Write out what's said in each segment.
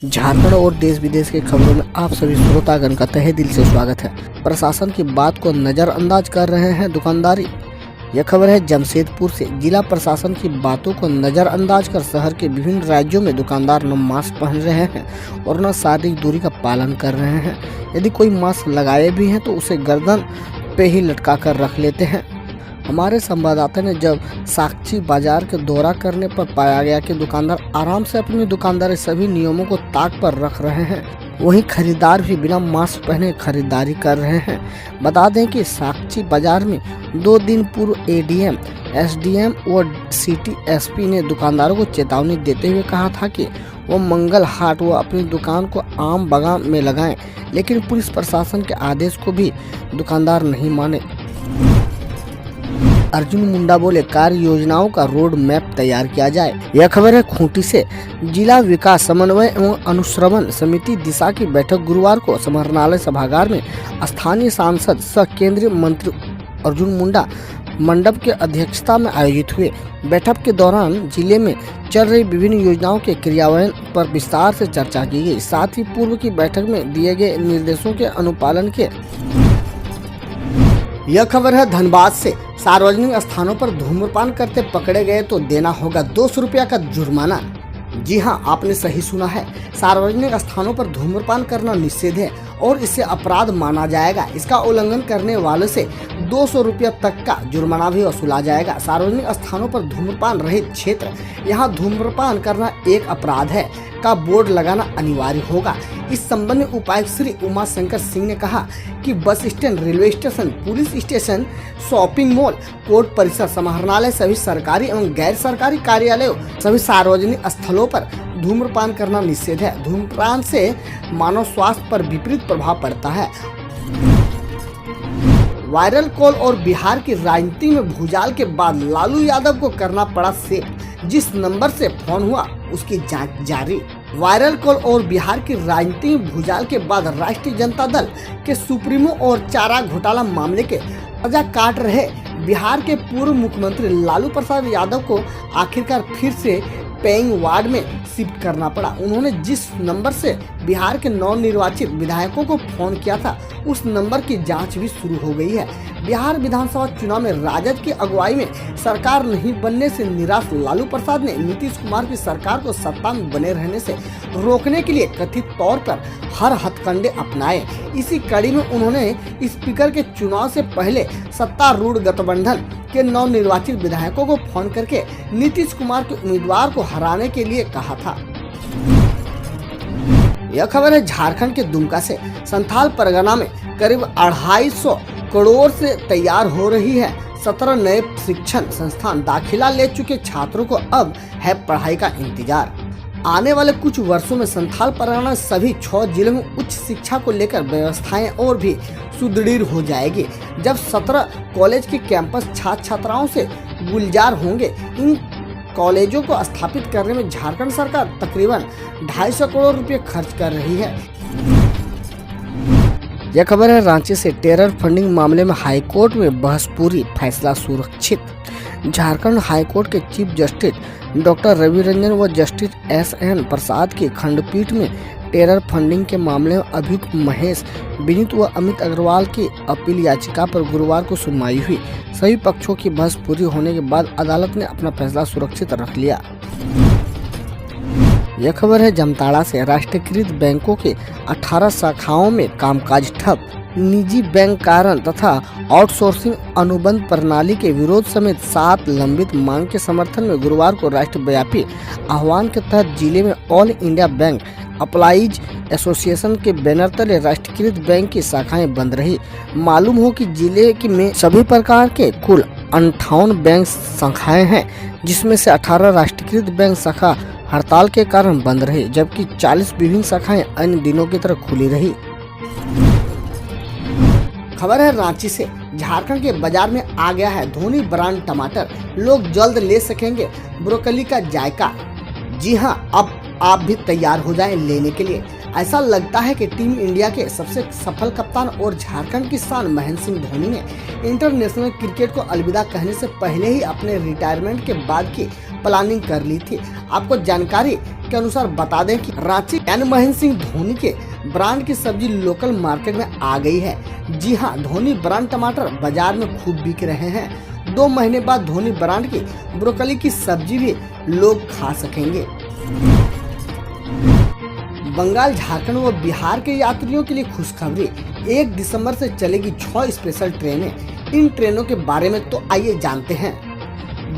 झारखंड और देश विदेश के खबरों में आप सभी श्रोतागण का तहे दिल से स्वागत है। प्रशासन की बात को नजरअंदाज कर रहे हैं दुकानदारी। यह खबर है जमशेदपुर से। जिला प्रशासन की बातों को नजरअंदाज कर शहर के विभिन्न राज्यों में दुकानदार न मास्क पहन रहे हैं और न शारीरिक दूरी का पालन कर रहे हैं। यदि कोई मास्क लगाए भी हैं तो उसे गर्दन पे ही लटका कर रख लेते हैं। हमारे संवाददाता ने जब साक्षी बाजार के दौरा करने पर पाया गया कि दुकानदार आराम से अपनी दुकानदारी सभी नियमों को ताक पर रख रहे हैं, वहीं खरीदार भी बिना मास्क पहने खरीदारी कर रहे हैं। बता दें कि साक्षी बाजार में 2 दिन पूर्व एडीएम, एसडीएम और सिटी एसपी ने दुकानदारों को चेतावनी देते हुए कहा था कि वो मंगल हाट व अपनी दुकान को आम बागान में लगाएं, लेकिन पुलिस प्रशासन के आदेश को भी दुकानदार नहीं माने। अर्जुन मुंडा बोले, कार्य योजनाओं का रोड मैप तैयार किया जाए। यह खबर है खूंटी से। जिला विकास समन्वय एवं अनुश्रवण समिति दिशा की बैठक गुरुवार को समाहरणालय सभागार में स्थानीय सांसद सह केंद्रीय मंत्री अर्जुन मुंडा मंडप के अध्यक्षता में आयोजित हुए। बैठक के दौरान जिले में चल रही विभिन्न योजनाओं के क्रियान्वयन पर विस्तार से चर्चा की गई। साथ ही पूर्व की बैठक में दिए गए निर्देशों के अनुपालन के। यह खबर है धनबाद से। सार्वजनिक स्थानों पर धूम्रपान करते पकड़े गए तो देना होगा 200 रुपया का जुर्माना। जी हां, आपने सही सुना है। सार्वजनिक स्थानों पर धूम्रपान करना निषेध है और इसे अपराध माना जाएगा। इसका उल्लंघन करने वालों से 200 रुपया तक का जुर्माना भी वसूला जाएगा। सार्वजनिक स्थानों पर धूम्रपान रहित क्षेत्र, यहाँ धूम्रपान करना एक अपराध है का बोर्ड लगाना अनिवार्य होगा। इस संबंध में उपायुक्त श्री उमा शंकर सिंह ने कहा कि bus stand, railway station, police station, shopping mall, court परिसर, समाहरणालय, सभी सरकारी एवं गैर सरकारी कार्यालयों, सभी सार्वजनिक स्थलों पर धूम्रपान करना निषेध है। धूम्रपान से मानव स्वास्थ्य पर विपरीत प्रभाव पड़ता है। वायरल कॉल और बिहार की राजनीति में भूचाल के बाद लालू यादव को करना पड़ा सेफ। जिस नंबर से फोन हुआ उसकी जांच जारी। वायरल कॉल और बिहार की राजनीति में भूचाल के बाद राष्ट्रीय जनता दल के सुप्रीमो और चारा घोटाला मामले के सजा काट रहे बिहार के पूर्व मुख्यमंत्री लालू प्रसाद यादव को आखिरकार फिर से पेइंग वार्ड में शिफ्ट करना पड़ा। उन्होंने जिस नंबर से बिहार के नवनिर्वाचित विधायकों को फोन किया था, उस नंबर की जांच भी शुरू हो गई है। बिहार विधानसभा चुनाव में राजद की अगुवाई में सरकार नहीं बनने से निराश लालू प्रसाद ने नीतीश कुमार की सरकार को सत्ता में बने रहने से रोकने के लिए कथित तौर पर हर हथकंडे अपनाए। इसी कड़ी में उन्होंने स्पीकर के चुनाव से पहले सत्तारूढ़ गठबंधन के नवनिर्वाचित विधायकों को फोन करके नीतीश कुमार के उम्मीदवार को हराने के लिए कहा था। यह खबर है झारखंड के दुमका से। संथाल परगना में करीब 250 करोड़ से तैयार हो रही है 17 नए शिक्षण संस्थान। दाखिला ले चुके छात्रों को अब है पढ़ाई का इंतजार। आने वाले कुछ वर्षों में संथाल परगना सभी 6 जिलों में उच्च शिक्षा को लेकर व्यवस्थाएं और भी सुदृढ़ हो जाएगी। जब 17 कॉलेज के कैंपस छात्र छात्राओं से गुलजार होंगे। इन कॉलेजों को स्थापित करने में झारखंड सरकार तकरीबन 250 करोड़ रुपए खर्च कर रही है। यह खबर है रांची से। टेरर फंडिंग मामले में हाईकोर्ट में बहस पूरी, फैसला सुरक्षित। झारखंड हाईकोर्ट के chief justice doctor Ravi Ranjan व जस्टिस एस.एन. प्रसाद की खंडपीठ में टेरर फंडिंग के मामले में अभियुक्त महेश, विनीत व अमित अग्रवाल की अपील याचिका पर गुरुवार को सुनवाई हुई। सभी पक्षों की बहस पूरी होने के बाद अदालत ने अपना फैसला सुरक्षित रख लिया। यह खबर है जामताड़ा से। राष्ट्रीयकृत बैंकों के 18 शाखाओं में कामकाज ठप। निजी बैंक कारण तथा आउटसोर्सिंग अनुबंध प्रणाली के विरोध समेत 7 लंबित मांग के समर्थन में गुरुवार को राष्ट्रव्यापी आह्वान के तहत जिले में all India bank applies association के बैनर तले राष्ट्रीयकृत बैंक की शाखाएं बंद रही। मालूम हो कि जिले में सभी प्रकार के कुल 58 बैंक शाखाएं हैं, जिसमें से 18 राष्ट्रीयकृत बैंक शाखा हड़ताल के कारण बंद रही, जबकि 40 विभिन्न शाखाएं अन्य दिनों की तरह खुली रही। खबर है रांची से। झारखंड के बाजार में आ गया है धोनी ब्रांड टमाटर। लोग जल्द ले सकेंगे ब्रोकली का जायका। जी हां, अब आप भी तैयार हो जाएं लेने के लिए। ऐसा लगता है कि टीम इंडिया के सबसे सफल कप्तान और झारखंड की शान महेंद्र सिंह धोनी ने इंटरनेशनल क्रिकेट को अलविदा कहने से पहले ही अपने रिटायरमेंट के बाद की प्लानिंग कर ली थी। आपको जानकारी के अनुसार बता दें कि रांची एन महेंद्र सिंह धोनी के ब्रांड की सब्जी लोकल मार्केट में आ गई है। जी हां, धोनी ब्रांड टमाटर बाजार में खूब बिक रहे हैं। 2 महीने बाद धोनी ब्रांड की ब्रोकली की सब्जी भी लोग खा सकेंगे। बंगाल, झारखंड व बिहार के यात्रियों के लिए खुशखबरी। 1 दिसंबर से चलेगी 6 स्पेशल ट्रेनें। इन ट्रेनों के बारे में तो आइए जानते हैं।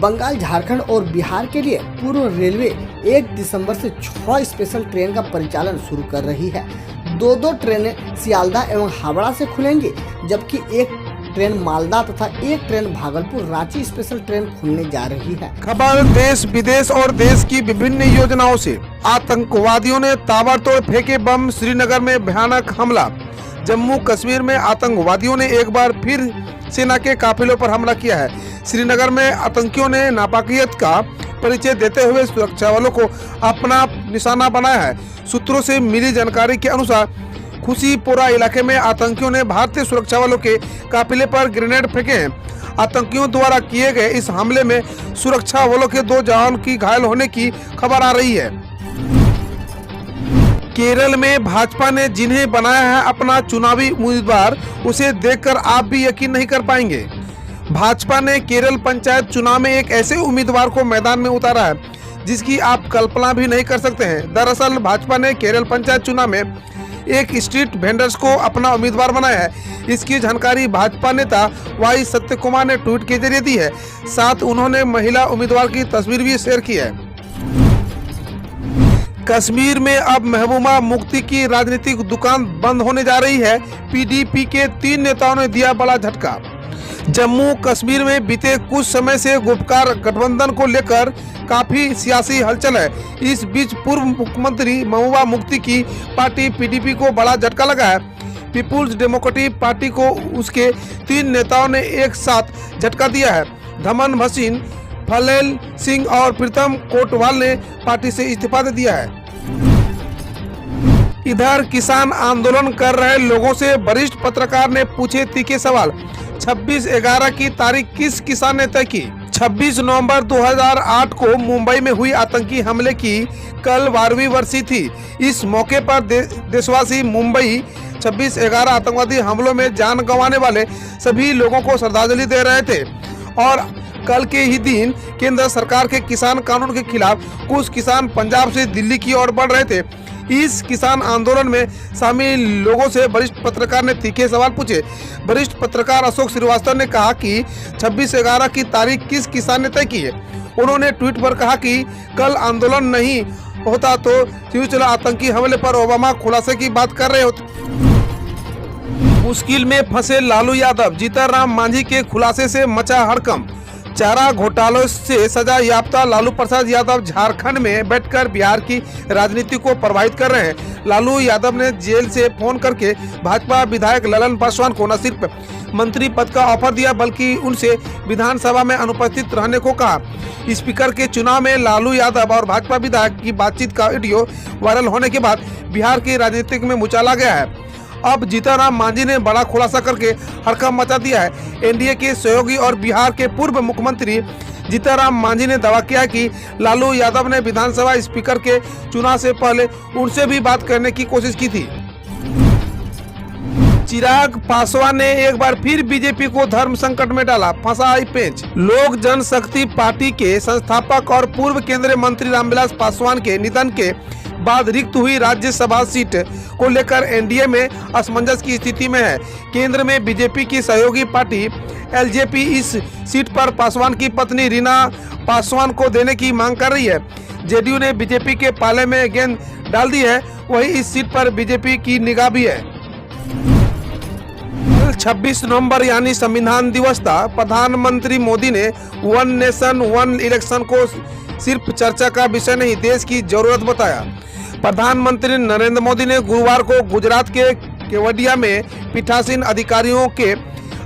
बंगाल, झारखंड और बिहार के लिए पूर्व रेलवे 1 दिसंबर से 6 स्पेशल ट्रेन का परिचालन शुरू कर रही है। 2 ट्रेनें सियालदह एवं हावड़ा से खुलेंगी, जबकि 1 ट्रेन मालदा तथा 1 train Bhagalpur Ranchi special train खुलने जा रही है। खबर देश विदेश और देश की विभिन्न योजनाओं से। आतंकवादियों ने ताबड़तोड़ फेंके बम, श्रीनगर में भयानक हमला। जम्मू कश्मीर में आतंकवादियों ने एक बार फिर सेना के काफिलों पर हमला किया है। श्रीनगर में आतंकियों ने नापाकियत का परिचय देते हुए सुरक्षा बलों को अपना निशाना बनाया है। सूत्रों से मिली जानकारी के अनुसार खुशीपोरा इलाके में आतंकियों ने भारतीय सुरक्षा बलों के काफिले पर ग्रेनेड फेंके हैं। आतंकियों द्वारा किए गए इस हमले में सुरक्षा बलों के 2 जवान की घायल होने की खबर आ रही है। केरल में भाजपा ने जिन्हें बनाया है अपना चुनावी उम्मीदवार, उसे देखकर आप भी यकीन नहीं कर पाएंगे। भाजपा ने केरल पंचायत चुनाव में एक ऐसे उम्मीदवार को मैदान में उतारा है जिसकी आप कल्पना भी नहीं कर सकते हैं। दरअसल भाजपा ने केरल पंचायत चुनाव में एक स्ट्रीट वेंडर्स को अपना उम्मीदवार बनाया है। इसकी जानकारी भाजपा नेता वाई सत्यकुमार ने ट्वीट के जरिए दी है। साथ उन्होंने महिला उम्मीदवार की तस्वीर भी शेयर की है। कश्मीर में अब महबूबा मुफ्ती की राजनीतिक दुकान बंद होने जा रही है। पीडीपी के 3 नेताओं ने दिया बड़ा झटका। जम्मू कश्मीर में बीते कुछ समय से गुपकार गठबंधन को लेकर काफी सियासी हलचल है। इस बीच पूर्व मुख्यमंत्री महबूबा मुफ्ती की पार्टी पीडीपी को बड़ा झटका लगा है। पीपुल्स डेमोक्रेटिक पार्टी को उसके 3 नेताओं ने एक साथ झटका दिया है। धमन भसीन, फलेल सिंह और प्रीतम कोटवाल ने पार्टी से इस्तीफा दे दिया है। इधर किसान आंदोलन कर रहे लोगों से वरिष्ठ पत्रकार ने पूछे तीखे सवाल। 26/11 की तारीख किस किसान ने तय की? 26 नवंबर 2008 को मुंबई में हुई आतंकी हमले की कल 12वीं वर्षी थी। इस मौके पर देशवासी मुंबई 26/11 आतंकवादी हमलों में जान गंवाने वाले सभी लोगों को श्रद्धांजलि दे रहे थे। और कल के ही दिन केंद्र सरकार के किसान कानून के खिलाफ कुछ किसान पंजाब से दिल्ली की ओर बढ़ रहे थे। इस किसान आंदोलन में शामिल लोगों से वरिष्ठ पत्रकार ने तीखे सवाल पूछे। वरिष्ठ पत्रकार अशोक श्रीवास्तव ने कहा कि 26/11 की तारीख किस किसान ने तय की है। उन्होंने ट्वीट पर कहा कि कल आंदोलन नहीं होता तो सिलसिला आतंकी हमले पर ओबामा खुलासे की बात कर रहे होते। मुश्किल में फंसे लालू यादव, जीतनराम मांझी के खुलासे से मचा हड़कंप। चारा घोटालों से सजा याफ्ता लालू प्रसाद यादव झारखंड में बैठकर बिहार की राजनीति को प्रभावित कर रहे हैं। लालू यादव ने जेल से फोन करके भाजपा विधायक ललन पासवान को न सिर्फ मंत्री पद का ऑफर दिया बल्कि उनसे विधानसभा में अनुपस्थित रहने को कहा। स्पीकर के चुनाव में लालू यादव और भाजपा विधायक की बातचीत का वीडियो वायरल होने के बाद बिहार की राजनीति में उछाला गया है। अब जीतनराम मांझी ने बड़ा खुलासा करके हड़कंप मचा दिया है। एनडीए के सहयोगी और बिहार के पूर्व मुख्यमंत्री जीतनराम मांझी ने दावा किया कि लालू यादव ने विधानसभा स्पीकर के चुनाव से पहले उनसे भी बात करने की कोशिश की थी। चिराग पासवान ने एक बार फिर बीजेपी को धर्म संकट में डाला, फंसाई पेंच। लोक जनशक्ति पार्टी के संस्थापक और पूर्व केंद्रीय मंत्री रामविलास पासवान के निधन के बाद रिक्त हुई राज्यसभा सीट को लेकर एनडीए में असमंजस की स्थिति में है। केंद्र में बीजेपी की सहयोगी पार्टी एलजेपी इस सीट पर पासवान की पत्नी रीना पासवान को देने की मांग कर रही है। जेडीयू ने बीजेपी के पाले में गेंद डाल दी है, वही इस सीट पर बीजेपी की निगाह भी है। 26 नवंबर यानी संविधान दिवस था। प्रधानमंत्री मोदी ने 1 नेशन 1 इलेक्शन को सिर्फ चर्चा का विषय नहीं, देश की जरूरत बताया। प्रधानमंत्री नरेंद्र मोदी ने गुरुवार को गुजरात के केवडिया में पीठासीन अधिकारियों के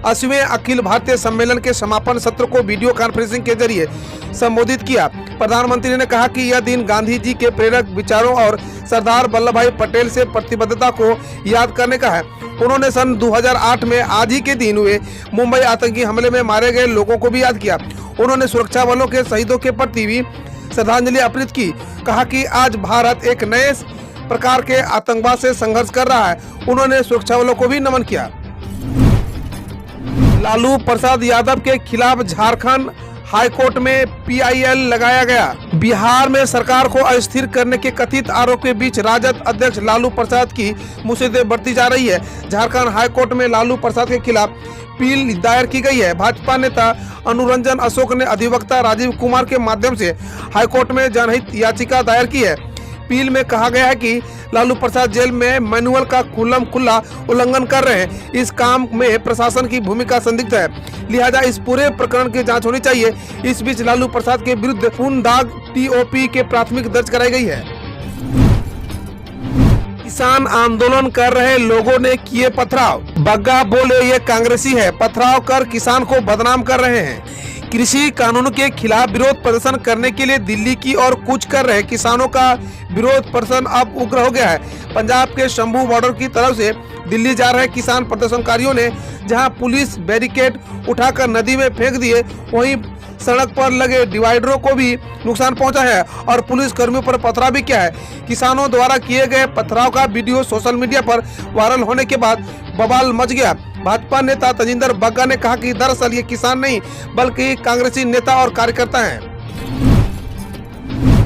80वें अखिल भारतीय सम्मेलन के समापन सत्र को वीडियो कॉन्फ्रेंसिंग के जरिए संबोधित किया। प्रधानमंत्री ने कहा कि यह दिन गांधी जी के प्रेरक विचारों और सरदार वल्लभ भाई पटेल से प्रतिबद्धता को याद करने का है। उन्होंने सन 2008 में आज ही के दिन हुए मुंबई आतंकी हमले में मारे गए लोगों को भी याद किया। उन्होंने सुरक्षा बलों के शहीदों के प्रति भी श्रद्धांजलि अर्पित की। कहा कि आज भारत एक नए प्रकार के आतंकवाद से संघर्ष कर रहा है। उन्होंने सुरक्षा बलों को भी नमन किया। लालू प्रसाद यादव के खिलाफ झारखंड हाईकोर्ट में PIL लगाया गया। बिहार में सरकार को अस्थिर करने के कथित आरोप के बीच राजद अध्यक्ष लालू प्रसाद की मुसीबत बढ़ती जा रही है। झारखंड हाईकोर्ट में लालू प्रसाद के खिलाफ अपील दायर की गई है। भाजपा नेता अनुरंजन अशोक ने अधिवक्ता राजीव कुमार के माध्यम से हाईकोर्ट में जनहित याचिका दायर की है। अपील में कहा गया है कि लालू प्रसाद जेल में मैनुअल का खुल्ला उल्लंघन कर रहे हैं। इस काम में प्रशासन की भूमिका संदिग्ध है, लिहाजा इस पूरे प्रकरण की जांच होनी चाहिए। इस बीच लालू प्रसाद के विरुद्ध खून दाग TOP के प्राथमिक दर्ज कराई गई है। किसान आंदोलन कर रहे लोगों ने किए पथराव। बग्गा बोले ये कांग्रेसी है, पथराव कर किसान को बदनाम कर रहे हैं। कृषि कानून के खिलाफ विरोध प्रदर्शन करने के लिए दिल्ली की ओर कूच कर रहे किसानों का विरोध प्रदर्शन अब उग्र हो गया है। पंजाब के शंभू बॉर्डर की तरफ से दिल्ली जा रहे किसान प्रदर्शनकारियों ने जहां पुलिस बैरिकेड उठाकर नदी में फेंक दिए, वहीं सड़क पर लगे डिवाइडरों को भी नुकसान पहुंचा है और पुलिस कर्मियों पर पथराव भी किया है। किसानों द्वारा किए गए पथराव का वीडियो सोशल मीडिया पर वायरल होने के बाद बवाल मच गया। भाजपा नेता तजिंदर बग्गा ने कहा कि दरअसल ये किसान नहीं बल्कि कांग्रेसी नेता और कार्यकर्ता हैं।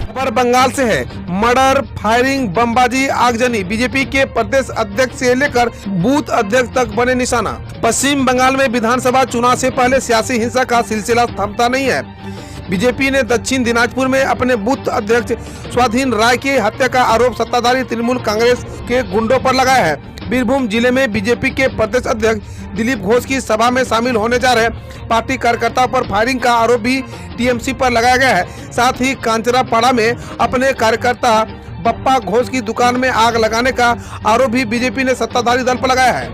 खबर बंगाल से है। मर्डर, फायरिंग, बमबाजी, आगजनी बीजेपी के प्रदेश अध्यक्ष से लेकर बूथ अध्यक्ष तक बने निशाना। पश्चिम बंगाल में विधानसभा चुनाव से पहले सियासी हिंसा का सिलसिला थमता नहीं है। बीजेपी ने दक्षिण दिनाजपुर में अपने बूथ अध्यक्ष स्वाधीन राय की हत्या का आरोप सत्ताधारी तृणमूल कांग्रेस के गुंडों पर लगाया है। बीरभूम जिले में बीजेपी के प्रदेश अध्यक्ष दिलीप घोष की सभा में शामिल होने जा रहे पार्टी कार्यकर्ता पर फायरिंग का आरोप भी TMC पर लगाया गया है। साथ ही कांचरापाड़ा में अपने कार्यकर्ता बप्पा घोष की दुकान में आग लगाने का आरोप भी बीजेपी ने सत्ताधारी दल पर लगाया है।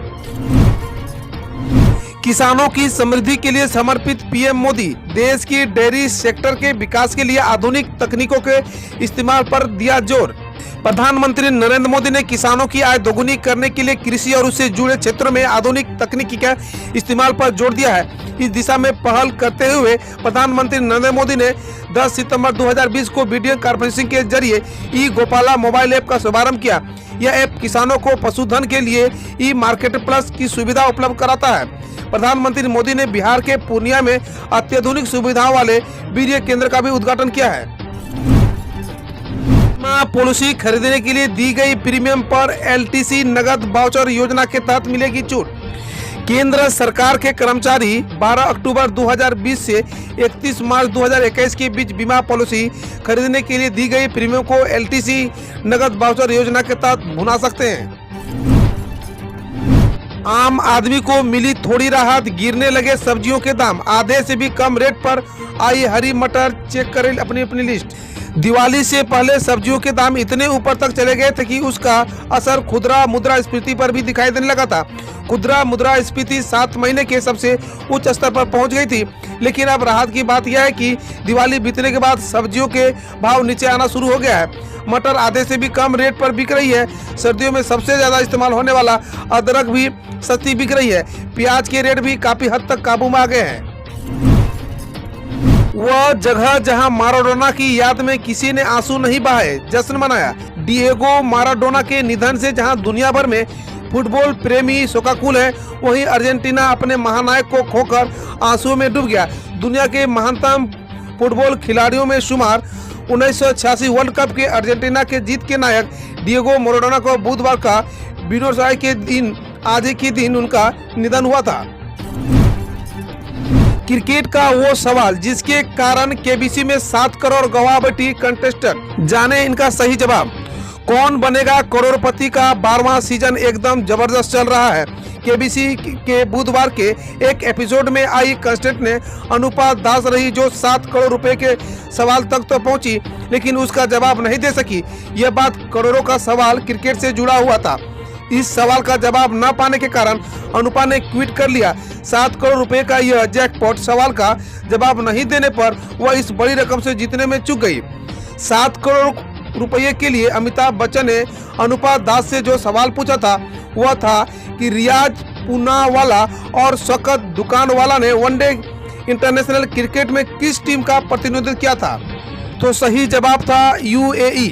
किसानों की समृद्धि के लिए समर्पित PM मोदी देश की डेयरी सेक्टर के विकास के लिए आधुनिक तकनीकों के इस्तेमाल पर दिया जोर। प्रधानमंत्री नरेंद्र मोदी ने किसानों की आय दोगुनी करने के लिए कृषि और उससे जुड़े क्षेत्रों में आधुनिक तकनीकी के इस्तेमाल पर जोर दिया है। इस दिशा में पहल करते हुए प्रधानमंत्री नरेंद्र मोदी ने 10 सितंबर 2020 को वीडियो कॉन्फ्रेंसिंग के जरिए ई-गोपाला मोबाइल ऐप का शुभारंभ किया। यह ऐप किसानों को पशुधन के लिए ई-मार्केट प्लस की सुविधा उपलब्ध कराता है। प्रधानमंत्री मोदी ने बिहार के पूर्णिया में अत्याधुनिक सुविधाओं वाले वीर्य केंद्र का भी उद्घाटन किया है। पॉलिसी खरीदने के लिए दी गई प्रीमियम पर LTC नगद वाउचर योजना के तहत मिलेगी छूट। केंद्र सरकार के कर्मचारी 12 अक्टूबर 2020 से 31 मार्च 2021 के बीच बीमा पॉलिसी खरीदने के लिए दी गई प्रीमियम को LTC नगद वाउचर योजना के तहत भुना सकते हैं। आम आदमी को मिली थोड़ी राहत, गिरने लगे सब्जियों के दाम। आधे से भी कम रेट पर आई हरी मटर, चेक करें अपनी लिस्ट। दिवाली से पहले सब्जियों के दाम इतने ऊपर तक चले गए थे कि उसका असर खुदरा मुद्रास्फीति पर भी दिखाई देने लगा था। खुदरा मुद्रास्फीति 7 महीने के सबसे उच्च स्तर पर पहुंच गई थी। लेकिन अब राहत की बात यह है कि दिवाली बीतने के बाद सब्जियों के भाव नीचे आना शुरू हो गया है। मटर आधे से भी कम रेट पर बिक रही है। सर्दियों में सबसे ज्यादा इस्तेमाल होने वाला अदरक भी सस्ती बिक रही है। प्याज के रेट भी काफी हद तक काबू में आ गए हैं। वह जगह जहां माराडोना की याद में किसी ने आंसू नहीं बहाए, जश्न मनाया। डिएगो माराडोना के निधन से जहां दुनिया भर में फुटबॉल प्रेमी शोकाकुल है, वहीं अर्जेंटीना अपने महानायक को खोकर आंसुओं में डूब गया। दुनिया के महानतम फुटबॉल खिलाड़ियों में शुमार 1986 वर्ल्ड कप के अर्जेंटीना के जीत के नायक डिएगो माराडोना को बुधवार का ब्यूनस आयर्स के दिन आज के दिन उनका निधन हुआ था। क्रिकेट का वो सवाल जिसके कारण केबीसी में 7 करोड़ गवा बैठी कंटेस्टेंट, जाने इनका सही जवाब। कौन बनेगा करोड़पति का 12वां सीजन एकदम जबरदस्त चल रहा है। केबीसी के बुधवार के एक एपिसोड में आई कंटेस्टेंट ने अनुपा दास रही, जो 7 करोड़ रुपए के सवाल तक तो पहुंची लेकिन उसका जवाब नहीं दे सकी। यह बात करोड़ों का सवाल क्रिकेट से जुड़ा हुआ था। इस सवाल का जवाब न पाने के कारण अनुपा ने ट्वीट कर लिया। 7 करोड़ रुपए का यह जैकपॉट सवाल का जवाब नहीं देने पर वह इस बड़ी रकम से जीतने में चूक गई। 7 करोड़ रुपए के लिए अमिताभ बच्चन ने अनुपा दास से जो सवाल पूछा था वह था कि रियाज पूनावाला और शौकत दुकानवाला ने वनडे इंटरनेशनल क्रिकेट में किस टीम का प्रतिनिधित्व किया था। तो सही जवाब था यूएई।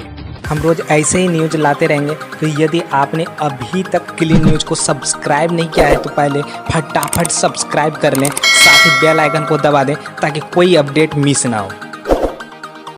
हम रोज ऐसे ही न्यूज लाते रहेंगे, तो यदि आपने अभी तक क्लीन न्यूज को सब्सक्राइब नहीं किया है तो पहले फटाफट सब्सक्राइब कर लें, साथ ही बेल आइकन को दबा दें ताकि कोई अपडेट मिस ना हो।